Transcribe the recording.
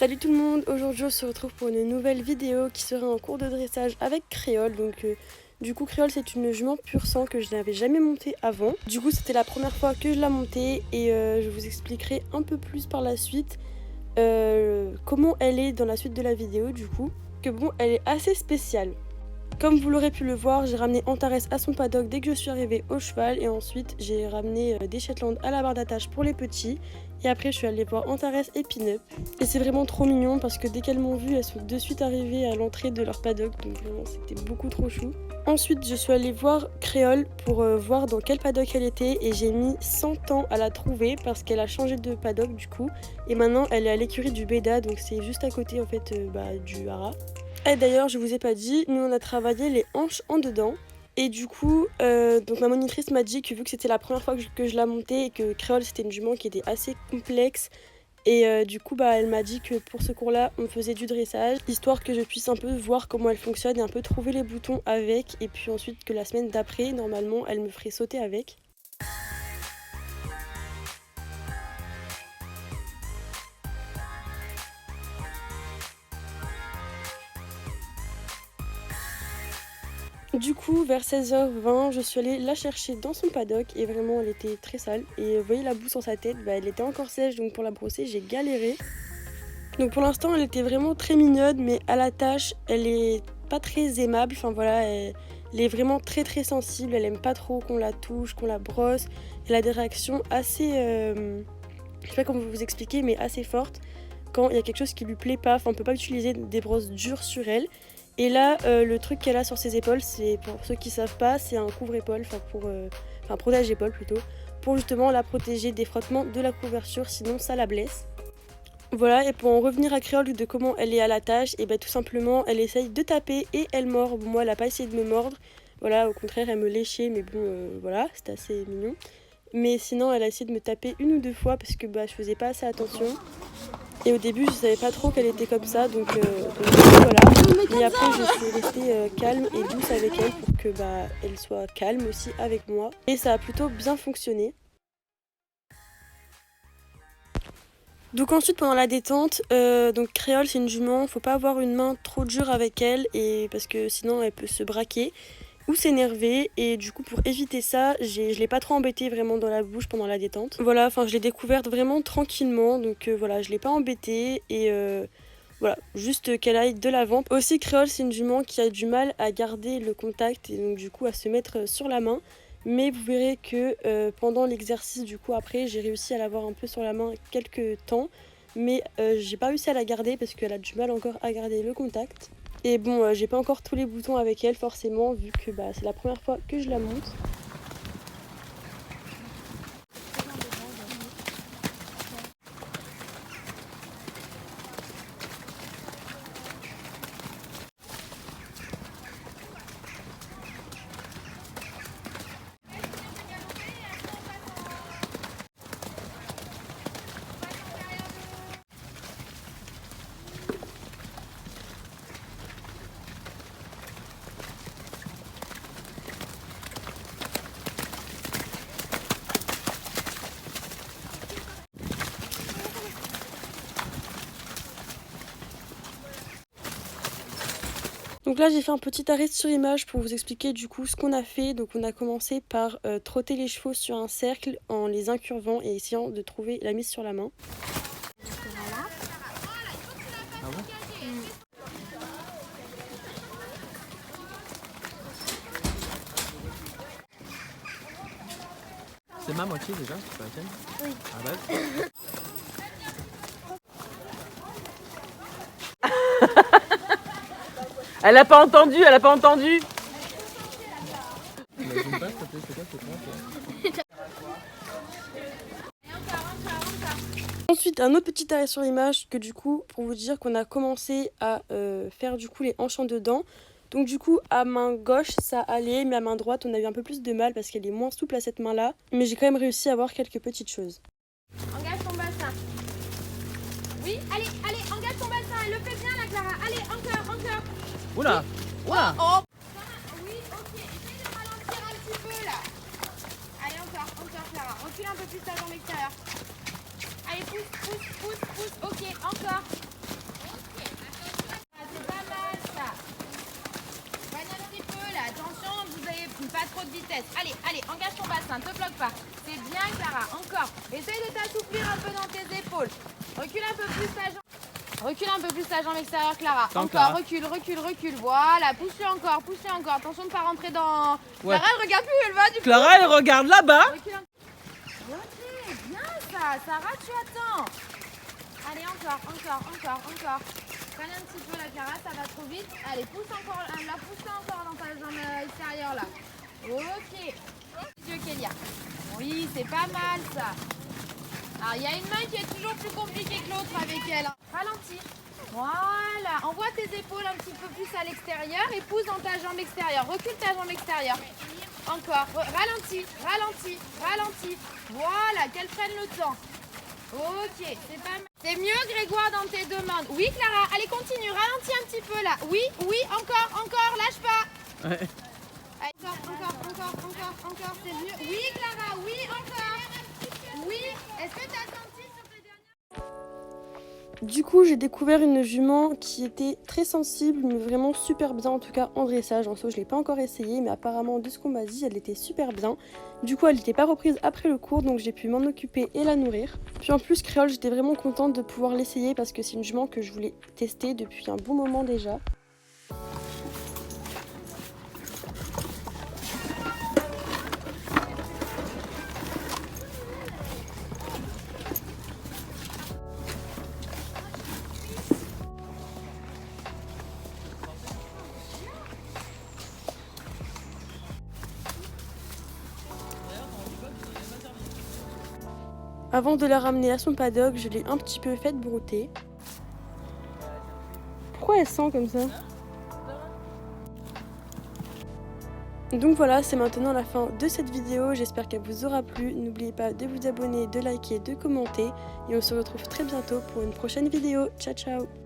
Salut tout le monde, aujourd'hui on se retrouve pour une nouvelle vidéo qui sera un cours de dressage avec Créole. Du coup Créole c'est une jument pur sang que je n'avais jamais montée avant. Du coup c'était la première fois que je la montais et je vous expliquerai un peu plus par la suite comment elle est dans la suite de la vidéo du coup. Que bon, elle est assez spéciale. Comme vous l'aurez pu le voir, j'ai ramené Antares à son paddock dès que je suis arrivée au cheval et ensuite j'ai ramené des Shetland à la barre d'attache pour les petits et après je suis allée voir Antares et Pin-Up et c'est vraiment trop mignon parce que dès qu'elles m'ont vue, elles sont de suite arrivées à l'entrée de leur paddock, donc vraiment c'était beaucoup trop chou. Ensuite je suis allée voir Créole pour voir dans quel paddock elle était et j'ai mis 100 ans à la trouver parce qu'elle a changé de paddock du coup et maintenant elle est à l'écurie du Beda, donc c'est juste à côté en fait du haras. Et d'ailleurs, je vous ai pas dit, nous on a travaillé les hanches en dedans. Et du coup, donc ma monitrice m'a dit que vu que c'était la première fois que je la montais et que Créole c'était une jument qui était assez complexe, et du coup elle m'a dit que pour ce cours-là, on faisait du dressage, histoire que je puisse un peu voir comment elle fonctionne et un peu trouver les boutons avec. Et puis ensuite que la semaine d'après, normalement, elle me ferait sauter avec. Du coup, vers 16h20, je suis allée la chercher dans son paddock et vraiment elle était très sale. Et vous voyez la boue sur sa tête, elle était encore sèche, donc pour la brosser j'ai galéré. Donc pour l'instant elle était vraiment très mignonne, mais à la tâche elle est pas très aimable. Enfin voilà, elle est vraiment très sensible, elle aime pas trop qu'on la touche, qu'on la brosse. Elle a des réactions assez, je sais pas comment vous expliquer, mais assez fortes quand il y a quelque chose qui lui plaît pas. Enfin on peut pas utiliser des brosses dures sur elle. Et là, le truc qu'elle a sur ses épaules, c'est, pour ceux qui savent pas, c'est un couvre-épaule, enfin protège-épaule plutôt, pour justement la protéger des frottements de la couverture, sinon ça la blesse. Voilà, et pour en revenir à Créole de comment elle est à la tâche, et tout simplement, elle essaye de taper et elle mord. Bon, moi, elle a pas essayé de me mordre, voilà, au contraire, elle me léchait, mais bon, voilà, c'était assez mignon. Mais sinon, elle a essayé de me taper une ou deux fois parce que je faisais pas assez attention. Et au début, je savais pas trop qu'elle était comme ça, donc voilà. Mais après, je suis restée calme et douce avec elle pour que elle soit calme aussi avec moi. Et ça a plutôt bien fonctionné. Donc ensuite, pendant la détente, donc Créole, c'est une jument, faut pas avoir une main trop dure avec elle et parce que sinon elle peut se braquer ou s'énerver. Et du coup, pour éviter ça, je l'ai pas trop embêtée vraiment dans la bouche pendant la détente. Voilà, enfin je l'ai découverte vraiment tranquillement, donc voilà, je l'ai pas embêtée et voilà, juste qu'elle aille de l'avant. Aussi Créole, c'est une jument qui a du mal à garder le contact et donc du coup à se mettre sur la main. Mais vous verrez que pendant l'exercice du coup après, j'ai réussi à l'avoir un peu sur la main quelques temps. Mais j'ai pas réussi à la garder parce qu'elle a du mal encore à garder le contact. Et bon, j'ai pas encore tous les boutons avec elle forcément vu que c'est la première fois que je la monte. Donc là j'ai fait un petit arrêt sur image pour vous expliquer du coup ce qu'on a fait. Donc on a commencé par trotter les chevaux sur un cercle en les incurvant et essayant de trouver la mise sur la main. Ah bon? C'est ma moitié déjà, c'est pas la tienne? Oui. Ah bah. Elle a pas entendu, elle a pas entendu. Imagine pas, s'il te plaît, c'est quoi, c'est quoi? Ensuite un autre petit arrêt sur image que du coup pour vous dire qu'on a commencé à faire du coup les hanches en dedans. Donc du coup à main gauche ça allait, mais à main droite on a eu un peu plus de mal parce qu'elle est moins souple à cette main là. Mais j'ai quand même réussi à avoir quelques petites choses. Engage ton bassin. Oui, allez, engage ton bassin. Elle le fait bien là, Clara. Allez, encore. Oula! Oula! Oh. Oui, ok. Essaye de ralentir un petit peu là. Allez, encore, Clara. Recule un peu plus ta jambe extérieure. Allez, pousse. Ok, encore. allez, allez, engage ton bassin, te bloque pas. C'est bien Clara, encore. Essaye de t'assouplir un peu dans tes épaules. Recule un peu plus ta jambe. Recule un peu plus ta jambe extérieure Clara. Attends, Encore, Clara. recule, recule, recule. Voilà, pousse-le encore, pousse-le encore. Attention de ne pas rentrer dans... Ouais. Clara, elle regarde plus où elle va du coup. Clara, elle regarde là-bas. Recule un... Ok, bien ça. Sarah, tu attends. Allez, encore, encore, encore, encore. Freine un petit peu la Clara, ça va trop vite. Allez, pousse encore, la pousse encore dans ta jambe extérieure là. Ok. Dieu Kélia. Oui, c'est pas mal ça. Alors, il y a une main qui est toujours plus compliquée que l'autre avec elle. Ralentis. Voilà. Envoie tes épaules un petit peu plus à l'extérieur et pousse dans ta jambe extérieure. Recule ta jambe extérieure. Encore. Ralentis, ralentis, ralentis. Voilà, qu'elle prenne le temps. Ok, c'est pas mal. C'est mieux Grégoire dans tes demandes. Oui Clara, allez continue, ralentis un petit peu là. Oui, oui, encore, encore, lâche pas. Ouais. Allez, encore, c'est mieux. Oui Clara, oui, encore. Oui, est-ce que t'as senti sur tes dernières... Du coup, j'ai découvert une jument qui était très sensible, mais vraiment super bien, en tout cas en dressage. En soi, je ne l'ai pas encore essayé, mais apparemment, de ce qu'on m'a dit, elle était super bien. Du coup, elle n'était pas reprise après le cours, donc j'ai pu m'en occuper et la nourrir. Puis en plus, Créole, j'étais vraiment contente de pouvoir l'essayer parce que c'est une jument que je voulais tester depuis un bon moment déjà. Avant de la ramener à son paddock, je l'ai un petit peu faite brouter. Pourquoi elle sent comme ça? Donc voilà, c'est maintenant la fin de cette vidéo. J'espère qu'elle vous aura plu. N'oubliez pas de vous abonner, de liker, de commenter. Et on se retrouve très bientôt pour une prochaine vidéo. Ciao ciao!